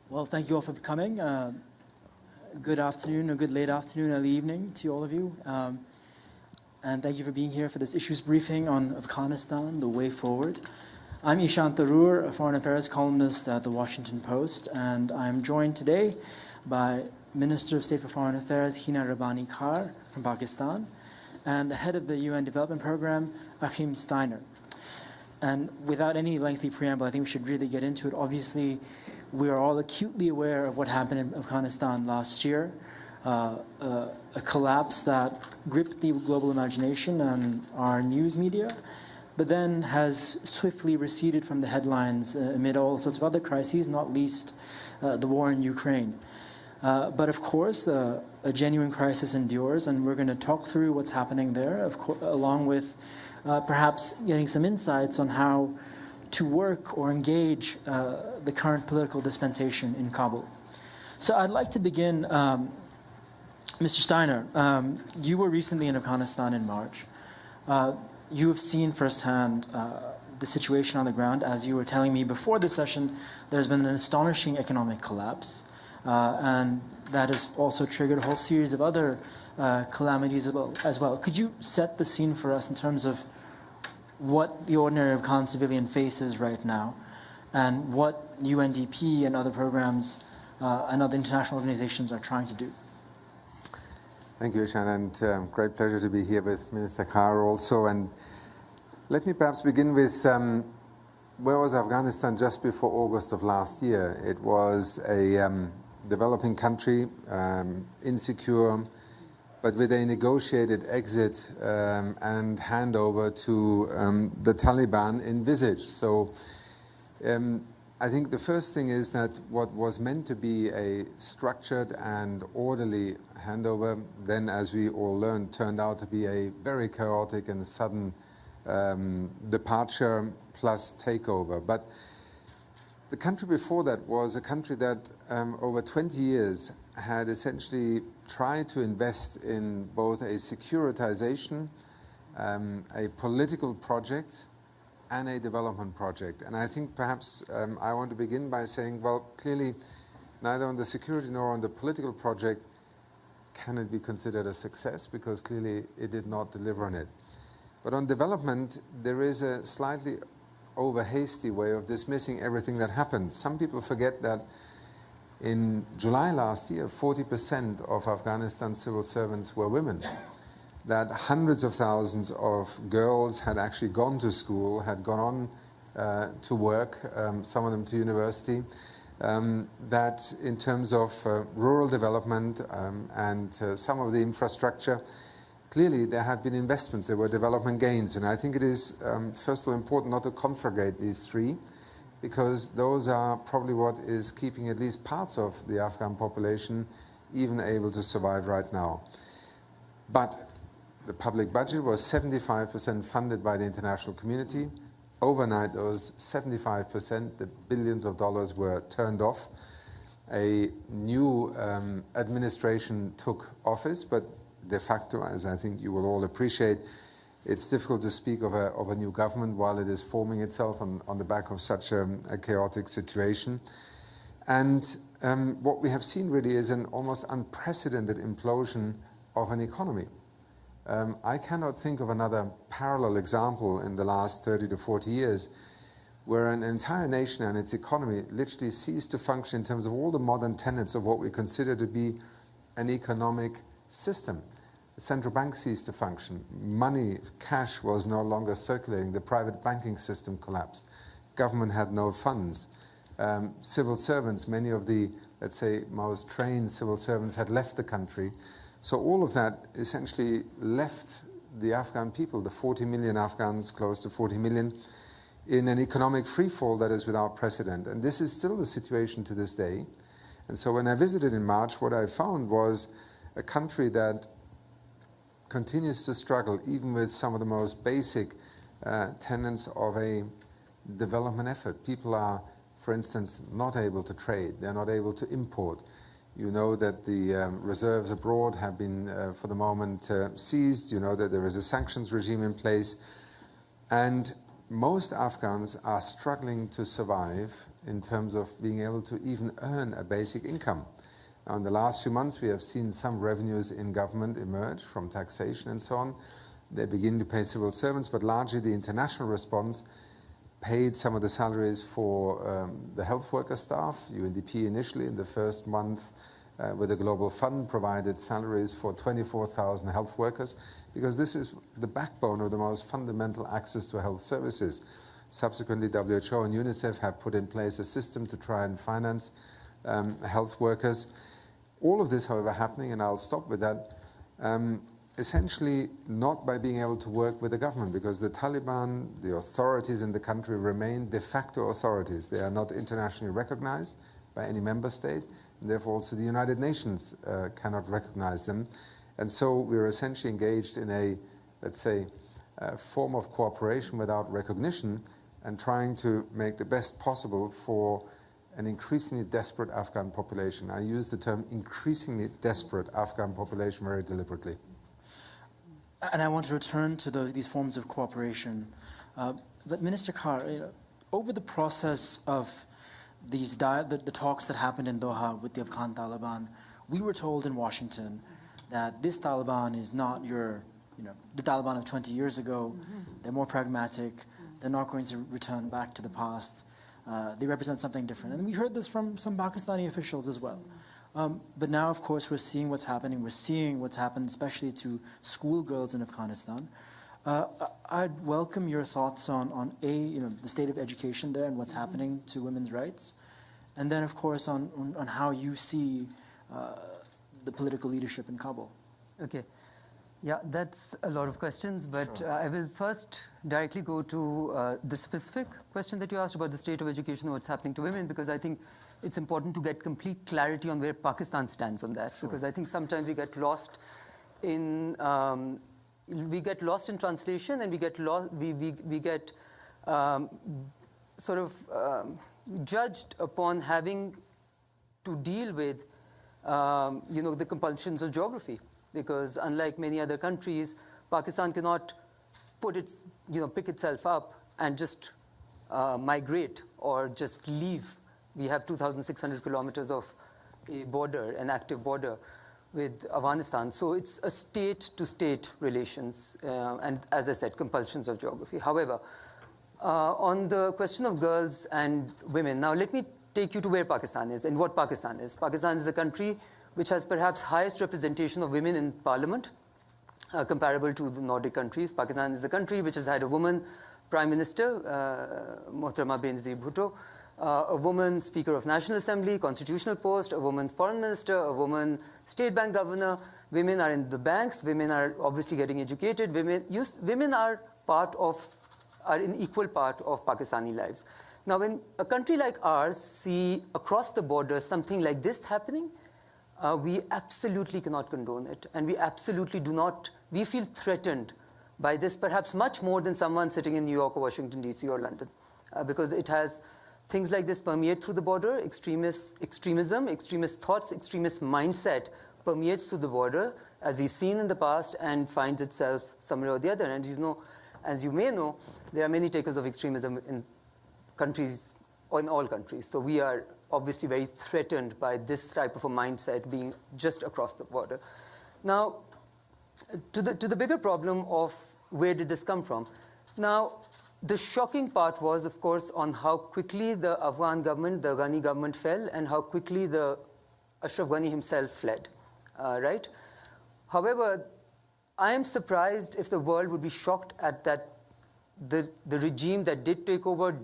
Well, thank you all for coming. Good afternoon, or good late afternoon, early evening to all of you. And thank you for being here for this issues briefing on Afghanistan, the way forward. I'm Ishant Tharoor, a foreign affairs columnist at the Washington Post, and I'm joined today by Minister of State for Foreign Affairs, Hina Rabbani Khan from Pakistan, and the head of the UN Development Program, Achim Steiner. And without any lengthy preamble, I think we should really get into it. Obviously, we are all acutely aware of what happened in Afghanistan last year, a collapse that gripped the global imagination and our news media, but then has swiftly receded from the headlines amid all sorts of other crises, not least the war in Ukraine. But of course, a genuine crisis endures, and we're going to talk through what's happening there, along with perhaps getting some insights on how to work or engage the current political dispensation in Kabul. So I'd like to begin, Mr. Steiner, you were recently in Afghanistan in March. You have seen firsthand the situation on the ground. As you were telling me before the session, there's been an astonishing economic collapse, and that has also triggered a whole series of other calamities as well. Could you set the scene for us in terms of what the ordinary Afghan civilian faces right now, and what UNDP and other programs and other international organizations are trying to do? Thank you, Ishan, and great pleasure to be here with Minister Khan also. And let me perhaps begin with where was Afghanistan just before August of last year? It was a developing country, insecure, but with a negotiated exit and handover to the Taliban envisaged. So I think the first thing is that what was meant to be a structured and orderly handover, then, as we all learned, turned out to be a very chaotic and sudden departure plus takeover. But the country before that was a country that over 20 years had essentially tried to invest in both a securitization, a political project, and a development project. And I think perhaps I want to begin by saying, well, clearly, neither on the security nor on the political project can it be considered a success, because clearly it did not deliver on it. But on development, there is a slightly over-hasty way of dismissing everything that happened. Some people forget that in July last year, 40% of Afghanistan's civil servants were women, that hundreds of thousands of girls had actually gone to school, had gone on to work, some of them to university, that in terms of rural development and some of the infrastructure, clearly there had been investments, there were development gains. And I think it is, first of all, important not to conflagrate these three, because those are probably what is keeping at least parts of the Afghan population even able to survive right now. But the public budget was 75% funded by the international community. Overnight, those 75%, the billions of dollars, were turned off. A new administration took office, but de facto, as I think you will all appreciate, it's difficult to speak of a new government while it is forming itself on the back of such a chaotic situation. And what we have seen really is an almost unprecedented implosion of an economy. I cannot think of another parallel example in the last 30 to 40 years where an entire nation and its economy literally ceased to function in terms of all the modern tenets of what we consider to be an economic system. The central bank ceased to function. Money, cash, was no longer circulating. The private banking system collapsed. Government had no funds. Civil servants, many of the, let's say, most trained civil servants had left the country. So all of that essentially left the Afghan people, the 40 million Afghans, close to 40 million, in an economic freefall that is without precedent. And this is still the situation to this day. And so when I visited in March, what I found was a country that continues to struggle even with some of the most basic tenets of a development effort. People are, for instance, not able to trade. They're not able to import. You know that the reserves abroad have been, for the moment, seized. You know that there is a sanctions regime in place. And most Afghans are struggling to survive in terms of being able to even earn a basic income. Now, in the last few months, we have seen some revenues in government emerge from taxation and so on. They begin to pay civil servants, but largely the international response paid some of the salaries for the health worker staff. UNDP initially in the first month with the Global Fund provided salaries for 24,000 health workers, because this is the backbone of the most fundamental access to health services. Subsequently, WHO and UNICEF have put in place a system to try and finance health workers. All of this, however, happening, and I'll stop with that, essentially not by being able to work with the government, because the Taliban, the authorities in the country, remain de facto authorities. They are not internationally recognized by any member state, and therefore also the United Nations cannot recognize them. And so we're essentially engaged in a, let's say, form of cooperation without recognition, and trying to make the best possible for an increasingly desperate Afghan population. I use the term increasingly desperate Afghan population very deliberately. And I want to return to these forms of cooperation. But Minister Carr, over the process of the talks that happened in Doha with the Afghan Taliban, we were told in Washington that this Taliban is not the Taliban of 20 years ago. They're more pragmatic. They're not going to return back to the past. They represent something different. And we heard this from some Pakistani officials as well. But now, of course, we're seeing what's happening. We're seeing what's happened, especially to schoolgirls in Afghanistan. I'd welcome your thoughts on the state of education there and what's happening to women's rights. And then, of course, on how you see the political leadership in Kabul. Okay. Yeah, that's a lot of questions, but Sure. I will first directly go to the specific question that you asked about the state of education and what's happening to women, because I think it's important to get complete clarity on where Pakistan stands on that, Sure. because I think sometimes we get lost in translation, and we get judged upon having to deal with the compulsions of geography. Because unlike many other countries, Pakistan cannot pick itself up and just migrate or just leave. We have 2,600 kilometers of a border, an active border with Afghanistan. So it's a state-to-state relations, and as I said, compulsions of geography. However, on the question of girls and women, now let me take you to where Pakistan is and what Pakistan is. Pakistan is a country which has perhaps highest representation of women in parliament, comparable to the Nordic countries. Pakistan is a country which has had a woman prime minister, Mohtarama Benazir Bhutto, a woman speaker of National Assembly, constitutional post, a woman foreign minister, a woman state bank governor. Women are in the banks. Women are obviously getting educated. Women are an equal part of Pakistani lives. Now, when a country like ours see across the border something like this happening, we absolutely cannot condone it, and we absolutely do not. We feel threatened by this, perhaps much more than someone sitting in New York or Washington, D.C. or London, because it has things like this permeate through the border. Extremism, extremist thoughts, extremist mindset permeates through the border, as we've seen in the past, and finds itself somewhere or the other. And as you may know, there are many takers of extremism in countries, or in all countries. So we are obviously very threatened by this type of a mindset being just across the border. Now, to the bigger problem of where did this come from? Now, the shocking part was, of course, on how quickly the Afghan government, the Ghani government fell, and how quickly the Ashraf Ghani himself fled, right? However, I am surprised if the world would be shocked at that the regime that did take over.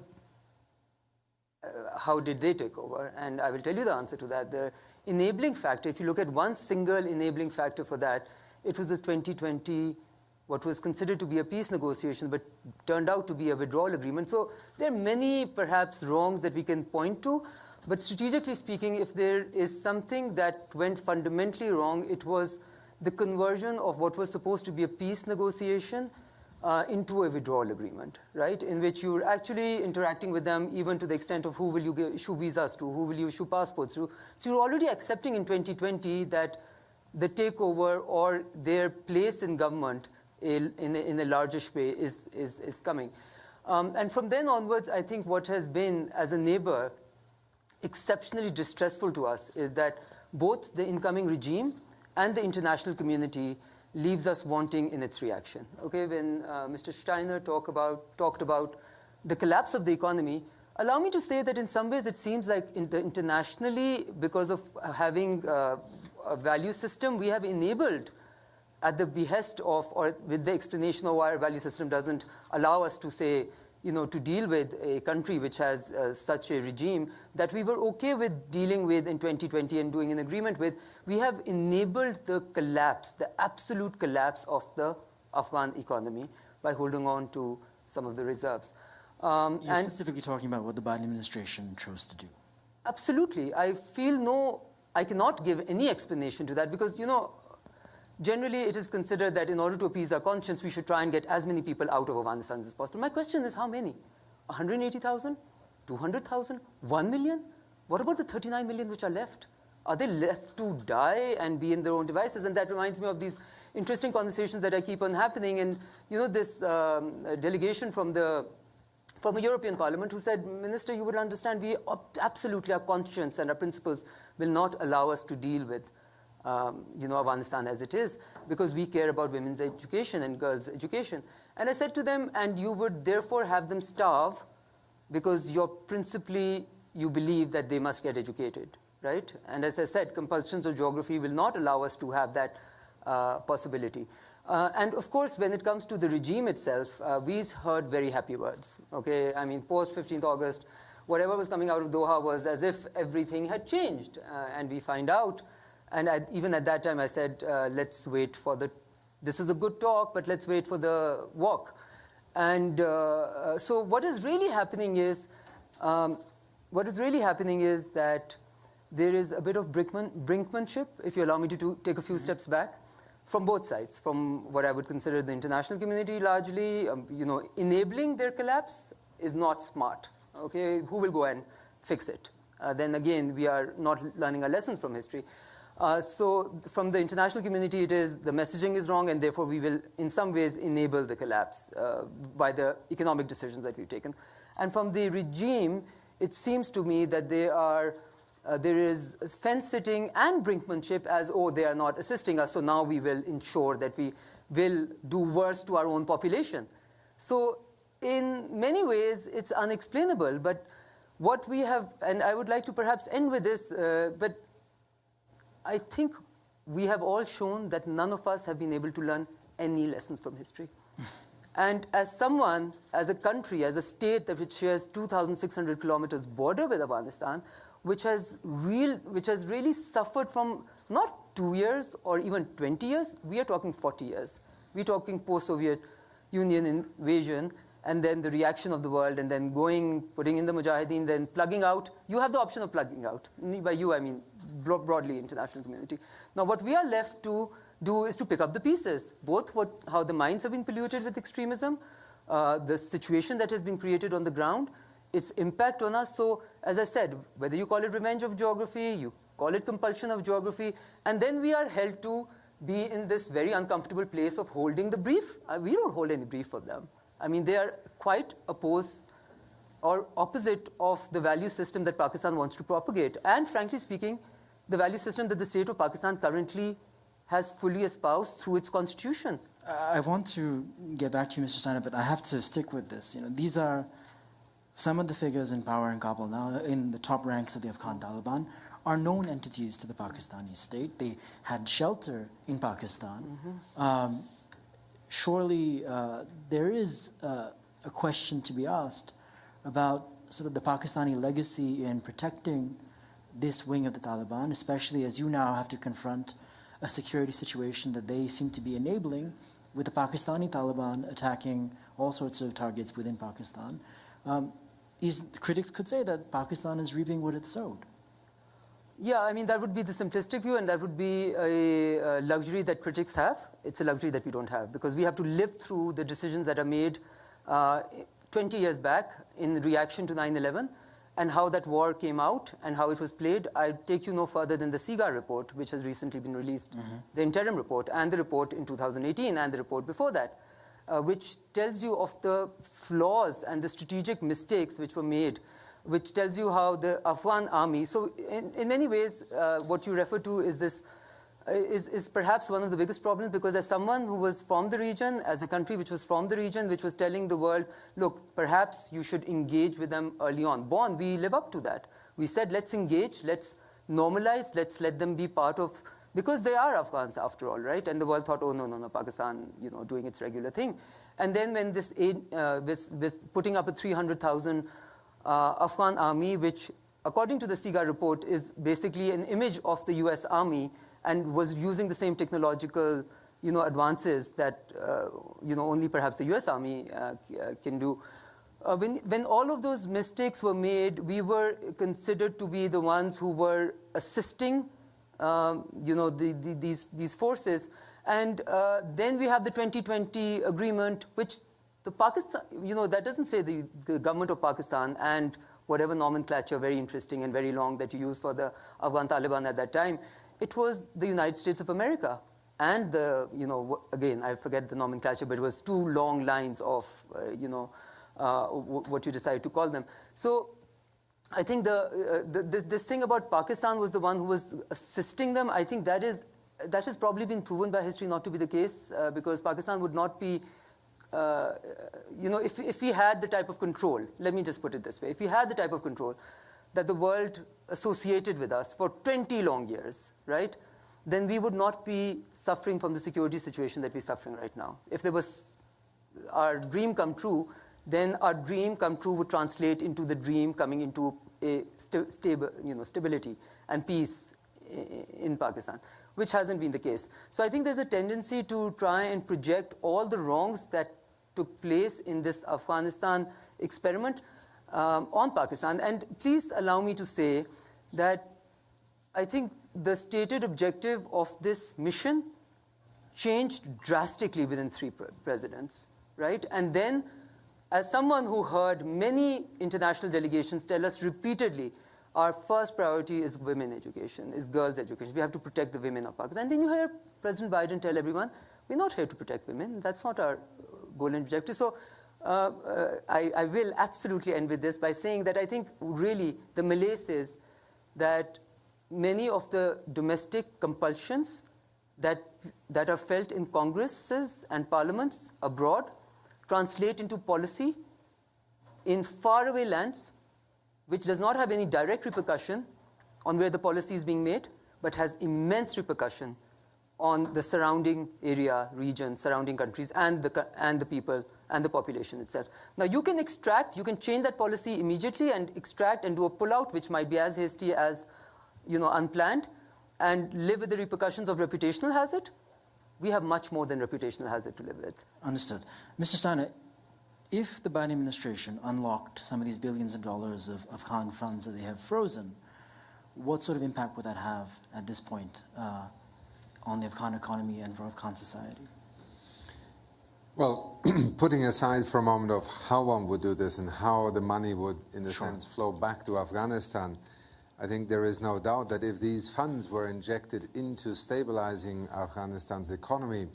How did they take over? And I will tell you the answer to that. The enabling factor, if you look at one single enabling factor for that, it was the 2020, what was considered to be a peace negotiation, but turned out to be a withdrawal agreement. So there are many, perhaps, wrongs that we can point to. But strategically speaking, if there is something that went fundamentally wrong, it was the conversion of what was supposed to be a peace negotiation into a withdrawal agreement, right? In which you're actually interacting with them even to the extent of who will you issue visas to, who will you issue passports to. So you're already accepting in 2020 that the takeover or their place in government in a largish way is coming. And from then onwards, I think what has been, as a neighbor, exceptionally distressful to us is that both the incoming regime and the international community leaves us wanting in its reaction. Okay, when Mr. Steiner talked about the collapse of the economy, allow me to say that in some ways it seems like internationally, because of having a value system, we have enabled, at the behest of, or with the explanation of why our value system doesn't allow us to say, to deal with a country which has such a regime that we were okay with dealing with in 2020 and doing an agreement with, we have enabled the collapse, the absolute collapse of the Afghan economy by holding on to some of the reserves. You're specifically talking about what the Biden administration chose to do. Absolutely. I cannot give any explanation to that because, generally it is considered that in order to appease our conscience, we should try and get as many people out of Afghanistan as possible. My question is how many? 180,000? 200,000? 1 million? What about the 39 million which are left? Are they left to die and be in their own devices? And that reminds me of these interesting conversations that I keep on happening. And, this delegation from the European Parliament who said, Minister, you would understand, we absolutely, our conscience and our principles will not allow us to deal with Afghanistan as it is, because we care about women's education and girls' education. And I said to them, and you would therefore have them starve because principally you believe that they must get educated, right? And as I said, compulsions of geography will not allow us to have that possibility. And of course, when it comes to the regime itself, we heard very happy words, okay? I mean, post 15th August, whatever was coming out of Doha was as if everything had changed. And we find out, and even at that time I said, let's wait for this is a good talk, but let's wait for the walk. And so what is really happening is that there is a bit of brinkmanship, if you allow me to take a few steps back, from both sides, from what I would consider the international community largely, enabling their collapse is not smart, okay? Who will go and fix it? Then again, we are not learning our lessons from history. So from the international community, it is the messaging is wrong, and therefore we will in some ways enable the collapse by the economic decisions that we've taken. And from the regime, it seems to me that there is fence-sitting and brinkmanship as, they are not assisting us, so now we will ensure that we will do worse to our own population. So in many ways, it's unexplainable. But what we have, and I would like to perhaps end with this, but I think we have all shown that none of us have been able to learn any lessons from history. And as someone, as a country, as a state which shares 2,600 kilometers border with Afghanistan, which has really suffered from not 2 years or even 20 years, we are talking 40 years. We're talking post-Soviet Union invasion, and then the reaction of the world, and then putting in the Mujahideen, then plugging out. You have the option of plugging out. By you, I mean broadly international community. Now, what we are left to do is to pick up the pieces, both how the minds have been polluted with extremism, the situation that has been created on the ground, its impact on us. So, as I said, whether you call it revenge of geography, you call it compulsion of geography, and then we are held to be in this very uncomfortable place of holding the brief. We don't hold any brief for them. I mean, they are quite opposed or opposite of the value system that Pakistan wants to propagate. And frankly speaking, the value system that the state of Pakistan currently has fully espoused through its constitution. I want to get back to you, Mr. Steiner, but I have to stick with this. These are some of the figures in power in Kabul now, in the top ranks of the Afghan Taliban, are known entities to the Pakistani state. They had shelter in Pakistan. Mm-hmm. Surely there is a question to be asked about sort of the Pakistani legacy in protecting this wing of the Taliban, especially as you now have to confront a security situation that they seem to be enabling with the Pakistani Taliban attacking all sorts of targets within Pakistan. Critics could say that Pakistan is reaping what it sowed. Yeah, I mean, that would be the simplistic view, and that would be a luxury that critics have. It's a luxury that we don't have, because we have to live through the decisions that are made 20 years back in reaction to 9/11, and how that war came out and how it was played. I take you no further than the SIGAR report, which has recently been released, the interim report, and the report in 2018, and the report before that. which tells you of the flaws and the strategic mistakes which were made, which tells you how the Afghan army, so in many ways, what you refer to is this, is perhaps one of the biggest problems, because as someone who was from the region, as a country which was from the region, which was telling the world, look, perhaps you should engage with them early on. Born, we live up to that. We said, let's engage, let's normalize, let's let them be part of, because they are Afghans after all, right? And the world thought, oh, no, Pakistan, doing its regular thing. And then when this aid, this putting up a 300,000 Afghan army, which according to the SIGA report is basically an image of the US army, and was using the same technological, advances that, only perhaps the US Army can do. When all of those mistakes were made, we were considered to be the ones who were assisting, these forces. And then we have the 2020 agreement, which the Pakistan, that doesn't say the government of Pakistan and whatever nomenclature, very interesting and very long, that you use for the Afghan Taliban at that time. It was the United States of America and the, again, I forget the nomenclature, but it was two long lines of, what you decided to call them. So I think this thing about Pakistan was the one who was assisting them. I think that has probably been proven by history not to be the case, because Pakistan would not be, if we had the type of control, let me just put it this way, if we had the type of control that the world associated with us for 20 long years, right, then we would not be suffering from the security situation that we're suffering right now. If there was our dream come true, then our dream come true would translate into the dream coming into a stability and peace in Pakistan, which hasn't been the case. So I think there's a tendency to try and project all the wrongs that took place in this Afghanistan experiment on Pakistan. And please allow me to say that I think the stated objective of this mission changed drastically within 3 presidents, right? And then, as someone who heard many international delegations tell us repeatedly, our first priority is women education, is girls' education. We have to protect the women of Pakistan. And then you hear President Biden tell everyone, we're not here to protect women. That's not our goal and objective. So I will absolutely end with this by saying that I think really the malaise is that many of the domestic compulsions that are felt in congresses and parliaments abroad translate into policy in faraway lands, which does not have any direct repercussion on where the policy is being made, but has immense repercussion on the surrounding area, region, surrounding countries, and the people and the population itself. Now you can change that policy immediately and extract and do a pullout, which might be as hasty as unplanned, and live with the repercussions of reputational hazard. We have much more than reputational hazard to live with. Understood. Mr. Steiner, if the Biden administration unlocked some of these billions of dollars of Afghan funds that they have frozen, what sort of impact would that have at this point on the Afghan economy and for Afghan society? Well, putting aside for a moment of how one would do this and how the money would, in a Sure. sense, flow back to Afghanistan, I think there is no doubt that if these funds were injected into stabilizing Afghanistan's economy,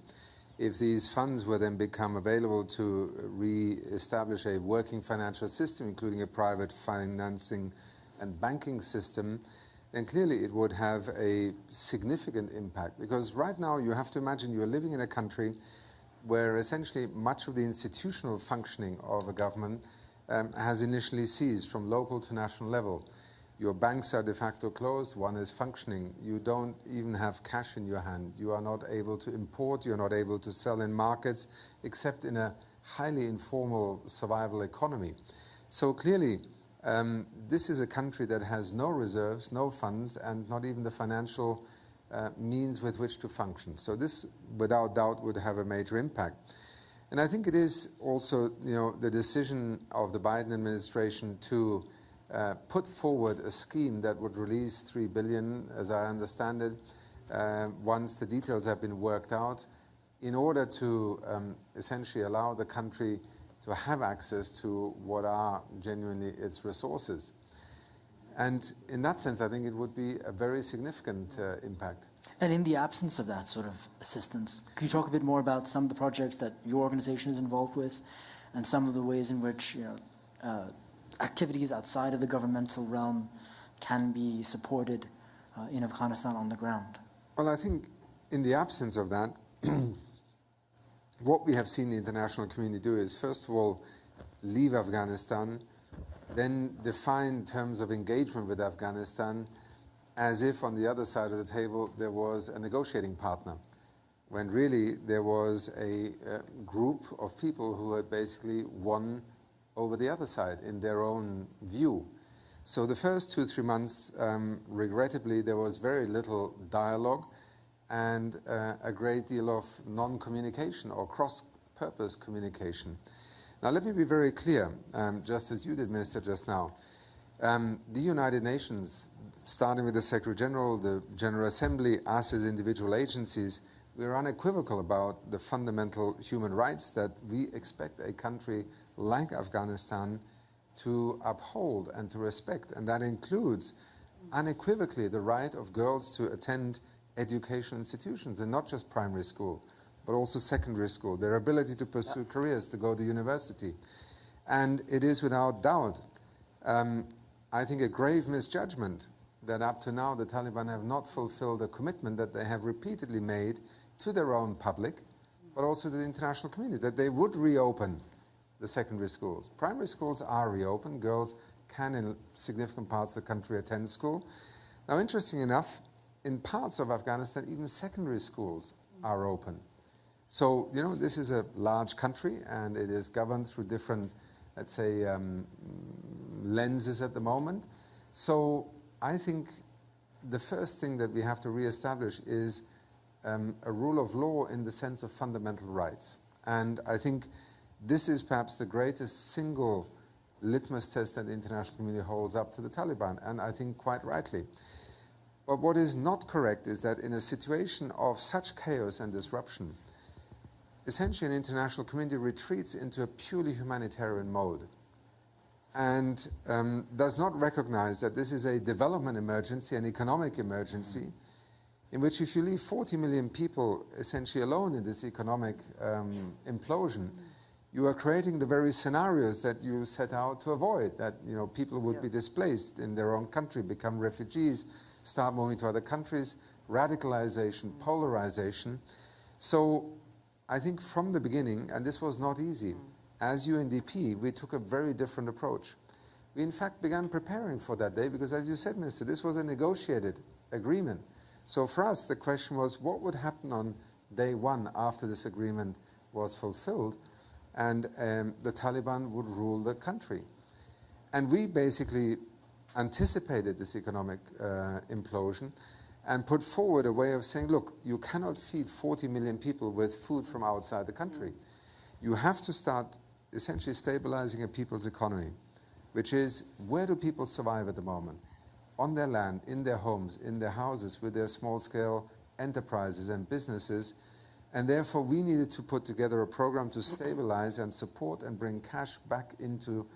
if these funds were then become available to re-establish a working financial system, including a private financing and banking system, then clearly it would have a significant impact. Because right now you have to imagine you're living in a country where essentially much of the institutional functioning of a government has initially ceased from local to national level. Your banks are de facto closed, one is functioning. You don't even have cash in your hand. You are not able to import, you're not able to sell in markets, except in a highly informal survival economy. So clearly, this is a country that has no reserves, no funds, and not even the financial means with which to function. So this, without doubt, would have a major impact. And I think it is also, the decision of the Biden administration to put forward a scheme that would release $3 billion, as I understand it, once the details have been worked out, in order to essentially allow the country to have access to what are genuinely its resources. And in that sense, I think it would be a very significant impact. And in the absence of that sort of assistance, could you talk a bit more about some of the projects that your organization is involved with and some of the ways in which activities outside of the governmental realm can be supported in Afghanistan on the ground? Well, I think in the absence of that, what we have seen the international community do is, first of all, leave Afghanistan, then define terms of engagement with Afghanistan as if on the other side of the table there was a negotiating partner, when really there was a group of people who had basically won over the other side in their own view. So the first 2-3 months, regrettably, there was very little dialogue and a great deal of non-communication or cross-purpose communication. Now let me be very clear, just as you did, Minister, just now. The United Nations, starting with the Secretary General, the General Assembly, us as individual agencies, we are unequivocal about the fundamental human rights that we expect a country like Afghanistan to uphold and to respect. And that includes unequivocally the right of girls to attend educational institutions, and not just primary school, but also secondary school, their ability to pursue careers, to go to university. And it is without doubt, I think, a grave misjudgment that up to now the Taliban have not fulfilled a commitment that they have repeatedly made to their own public, but also to the international community, that they would reopen the secondary schools. Primary schools are reopened. Girls can, in significant parts of the country, attend school. Now, interesting enough, in parts of Afghanistan, even secondary schools are open. So, this is a large country, and it is governed through different, let's say, lenses at the moment. So I think the first thing that we have to reestablish is a rule of law in the sense of fundamental rights. And I think this is perhaps the greatest single litmus test that the international community holds up to the Taliban, and I think quite rightly. But what is not correct is that in a situation of such chaos and disruption, essentially an international community retreats into a purely humanitarian mode and does not recognize that this is a development emergency, an economic emergency, in which if you leave 40 million people essentially alone in this economic implosion, you are creating the very scenarios that you set out to avoid, that people would be displaced in their own country, become refugees, start moving to other countries, radicalization, polarization. So I think from the beginning, and this was not easy, as UNDP, we took a very different approach. We in fact began preparing for that day because, as you said, Minister, this was a negotiated agreement. So for us, the question was, what would happen on day one after this agreement was fulfilled and the Taliban would rule the country? And we basically anticipated this economic implosion and put forward a way of saying, look, you cannot feed 40 million people with food from outside the country. You have to start essentially stabilizing a people's economy, which is, where do people survive at the moment? On their land, in their homes, in their houses, with their small-scale enterprises and businesses. And therefore, we needed to put together a program to stabilize and support and bring cash back into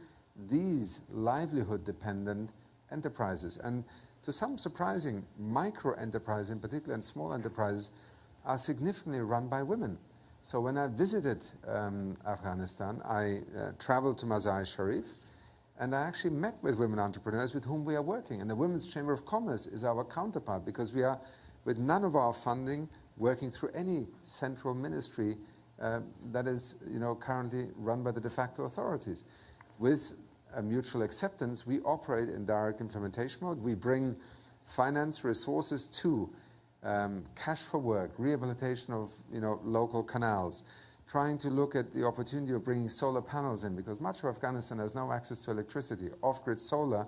these livelihood-dependent enterprises. And to some surprising, micro-enterprises in particular, and small enterprises, are significantly run by women. So when I visited Afghanistan, I traveled to Mazar-i-Sharif, and I actually met with women entrepreneurs with whom we are working. And the Women's Chamber of Commerce is our counterpart, because we are, with none of our funding, working through any central ministry that is currently run by the de facto authorities. With a mutual acceptance, we operate in direct implementation mode. We bring finance resources to cash for work, rehabilitation of local canals, trying to look at the opportunity of bringing solar panels in, because much of Afghanistan has no access to electricity. Off-grid solar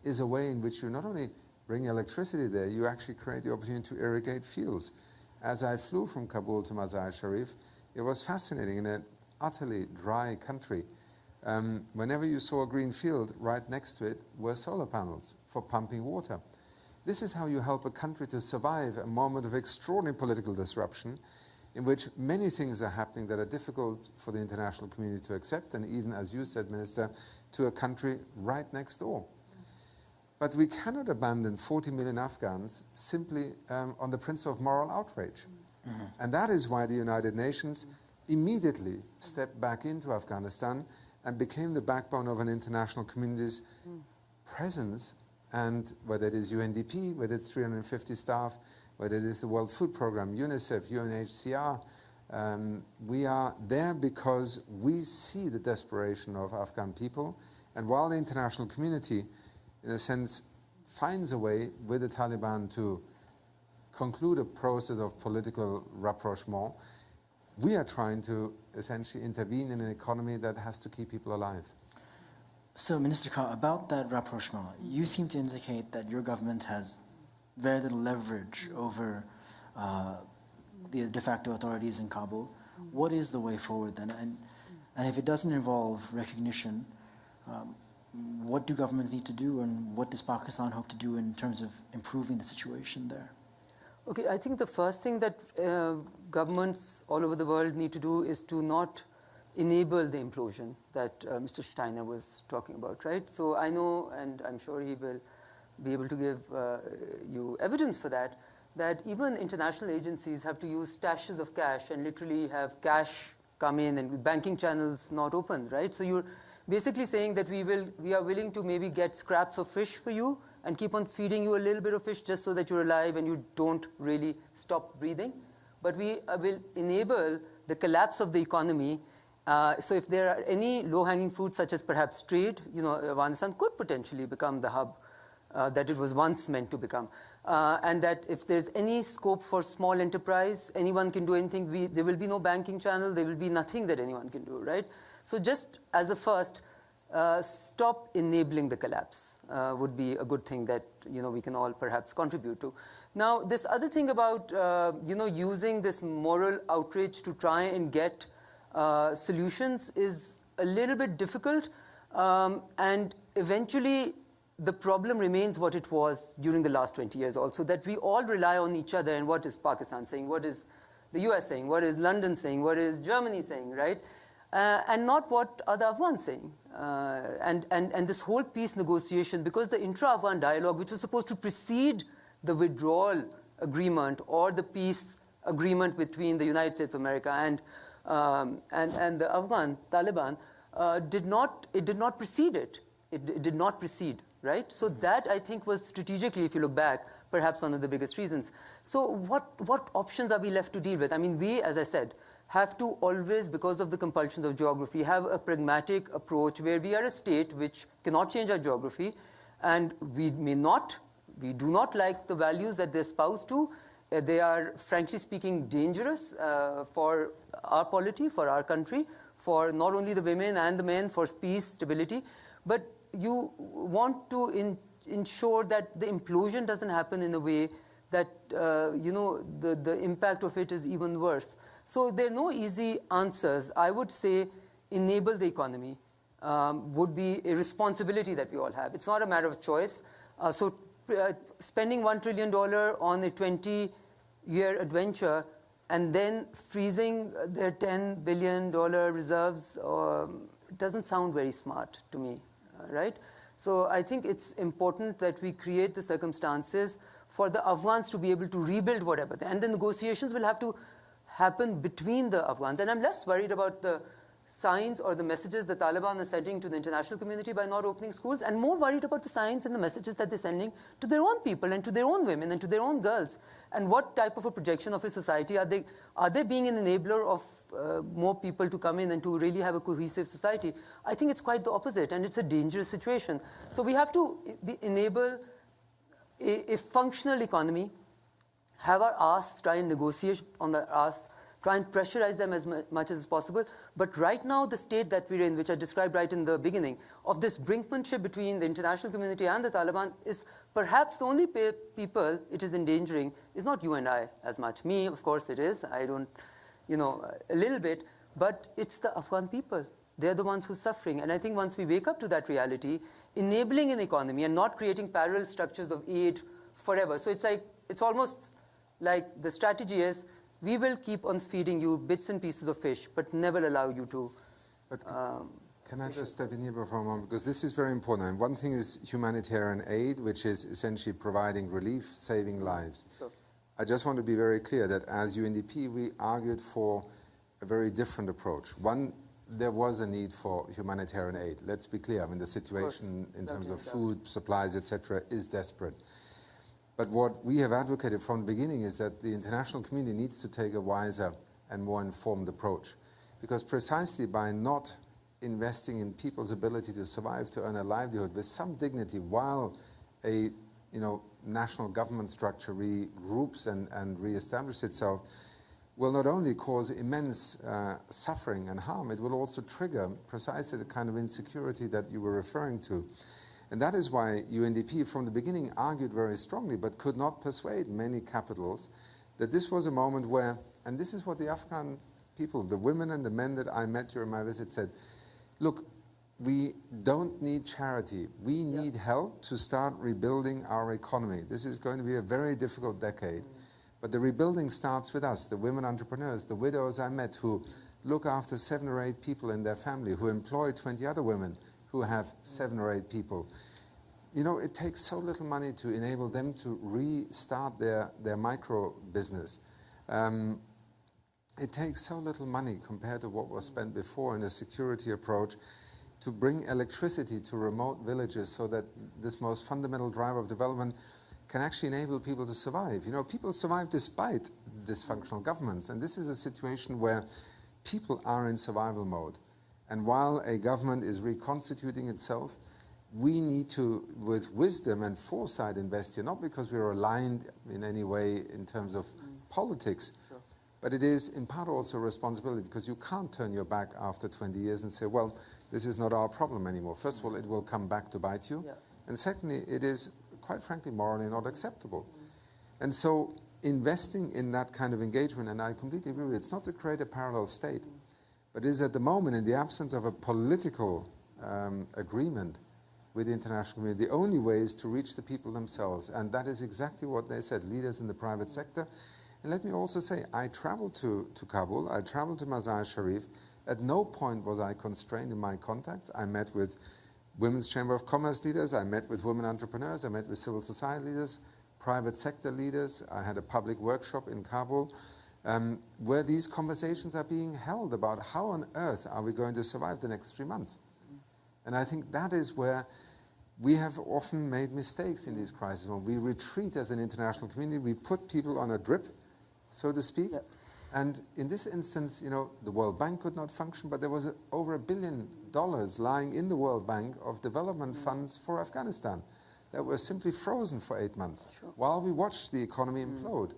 is a way in which you not only bring electricity there, you actually create the opportunity to irrigate fields. As I flew from Kabul to Mazar-i-Sharif, it was fascinating. In an utterly dry country, whenever you saw a green field, right next to it were solar panels for pumping water. This is how you help a country to survive a moment of extraordinary political disruption, in which many things are happening that are difficult for the international community to accept, and even, as you said, Minister, to a country right next door. But we cannot abandon 40 million Afghans simply on the principle of moral outrage. Mm-hmm. And that is why the United Nations immediately stepped back into Afghanistan and became the backbone of an international community's presence. And whether it is UNDP, whether it's 350 staff, whether it is the World Food Programme, UNICEF, UNHCR, we are there because we see the desperation of Afghan people. And while the international community, in a sense, finds a way with the Taliban to conclude a process of political rapprochement, we are trying to essentially intervene in an economy that has to keep people alive. So, Minister Khan, about that rapprochement, you seem to indicate that your government has very little leverage over the de facto authorities in Kabul. What is the way forward then? And if it doesn't involve recognition, what do governments need to do, and what does Pakistan hope to do in terms of improving the situation there? Okay, I think the first thing that governments all over the world need to do is to not enable the implosion that Mr. Steiner was talking about, right? So I know, and I'm sure he will be able to give you evidence for that, that even international agencies have to use stashes of cash and literally have cash come in and banking channels not open, right? So you're basically saying that we are willing to maybe get scraps of fish for you and keep on feeding you a little bit of fish just so that you're alive and you don't really stop breathing. But we will enable the collapse of the economy. So if there are any low-hanging fruits, such as perhaps trade, Afghanistan could potentially become the hub that it was once meant to become. And that if there's any scope for small enterprise, anyone can do anything. There will be no banking channel. There will be nothing that anyone can do, right? So just as a first, stop enabling the collapse would be a good thing that we can all perhaps contribute to. Now, this other thing about using this moral outrage to try and get solutions is a little bit difficult, and eventually the problem remains what it was during the last 20 years also, that we all rely on each other. And what is Pakistan saying? What is the US saying? What is London saying? What is Germany saying, right? And not what are the Afghans saying. And this whole peace negotiation, because the intra-Afghan dialogue, which was supposed to precede the withdrawal agreement or the peace agreement between the United States of America and the Afghan Taliban, did not precede it. It did not precede, right? So that, I think, was strategically, if you look back, perhaps one of the biggest reasons. So what options are we left to deal with? I mean, we, as I said, have to always, because of the compulsions of geography, have a pragmatic approach where we are a state which cannot change our geography, and we do not like the values that they espouse to. They are, frankly speaking, dangerous for our polity, for our country, for not only the women and the men, for peace, stability, but you want to ensure that the implosion doesn't happen in a way that the impact of it is even worse. So there are no easy answers. I would say enable the economy would be a responsibility that we all have. It's not a matter of choice. Spending $1 trillion on a 20-year adventure and then freezing their $10 billion reserves doesn't sound very smart to me, right? So I think it's important that we create the circumstances for the Afghans to be able to rebuild whatever. And the negotiations will have to happen between the Afghans. And I'm less worried about the signs or the messages the Taliban are sending to the international community by not opening schools, and more worried about the signs and the messages that they're sending to their own people and to their own women and to their own girls. And what type of a projection of a society are they? Are they being an enabler of more people to come in and to really have a cohesive society? I think it's quite the opposite, and it's a dangerous situation. So we have to enable a functional economy, have our asks, try and negotiate on the asks, try and pressurize them as much as possible. But right now, the state that we're in, which I described right in the beginning, of this brinkmanship between the international community and the Taliban, is perhaps the only people it is endangering is not you and I as much. Me, of course, it is. I don't, a little bit. But it's the Afghan people. They're the ones who are suffering. And I think once we wake up to that reality, enabling an economy and not creating parallel structures of aid forever. So it's almost like the strategy is, we will keep on feeding you bits and pieces of fish, but never allow you to Can I just step in here for a moment? Because this is very important. And one thing is humanitarian aid, which is essentially providing relief, saving lives. Sure. I just want to be very clear that as UNDP, we argued for a very different approach. One, there was a need for humanitarian aid. Let's be clear. I mean, the situation in terms of food, supplies, etc., is desperate. But what we have advocated from the beginning is that the international community needs to take a wiser and more informed approach. Because precisely by not investing in people's ability to survive, to earn a livelihood with some dignity while a national government structure regroups and reestablishes itself, will not only cause immense suffering and harm, it will also trigger precisely the kind of insecurity that you were referring to. And that is why UNDP from the beginning argued very strongly, but could not persuade many capitals, that this was a moment where, and this is what the Afghan people, the women and the men that I met during my visit said, look, we don't need charity. We need help to start rebuilding our economy. This is going to be a very difficult decade. But the rebuilding starts with us, the women entrepreneurs, the widows I met who look after 7 or 8 people in their family, who employ 20 other women who have 7 or 8 people. You know, it takes so little money to enable them to restart their micro business. It takes so little money compared to what was spent before in a security approach to bring electricity to remote villages so that this most fundamental driver of development can actually enable people to survive. You know, people survive despite dysfunctional governments, and this is a situation where people are in survival mode. And while a government is reconstituting itself, we need to, with wisdom and foresight, invest here, not because we are aligned in any way in terms of politics, but it is in part also a responsibility, because you can't turn your back after 20 years and say, well, this is not our problem anymore. First of all, it will come back to bite you. Yeah. And secondly, it is, quite frankly, morally not acceptable. And so investing in that kind of engagement, and I completely agree with it, it's not to create a parallel state, but it is at the moment, in the absence of a political agreement with the international community, the only way is to reach the people themselves. And that is exactly what they said, leaders in the private sector. And let me also say, I traveled to Kabul, I traveled to Mazar-e-Sharif. At no point was I constrained in my contacts. I met with Women's Chamber of Commerce leaders, I met with women entrepreneurs, I met with civil society leaders, private sector leaders. I had a public workshop in Kabul where these conversations are being held about how on earth are we going to survive the next 3 months. And I think that is where we have often made mistakes in these crises. When we retreat as an international community, we put people on a drip, so to speak. Yep. And in this instance, you know, the World Bank could not function, but there was over $1 billion lying in the World Bank of development funds for Afghanistan that were simply frozen for 8 months while we watched the economy implode.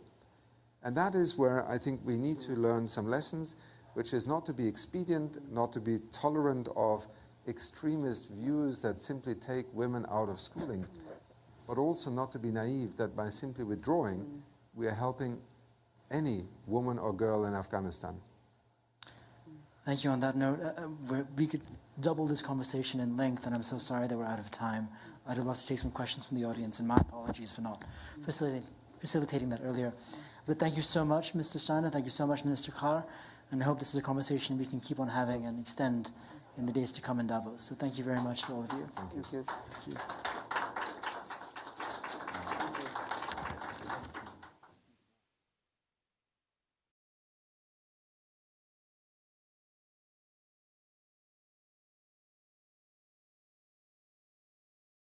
And that is where I think we need to learn some lessons, which is not to be expedient, not to be tolerant of extremist views that simply take women out of schooling, but also not to be naive that by simply withdrawing, we are helping any woman or girl in Afghanistan. Thank you. On that note, we could double this conversation in length, and I'm so sorry that we're out of time. I'd love to take some questions from the audience, and my apologies for not facilitating that earlier. But thank you so much, Mr. Steiner. Thank you so much, Minister Khar. And I hope this is a conversation we can keep on having and extend in the days to come in Davos. So thank you very much to all of you. Thank you. Thank you.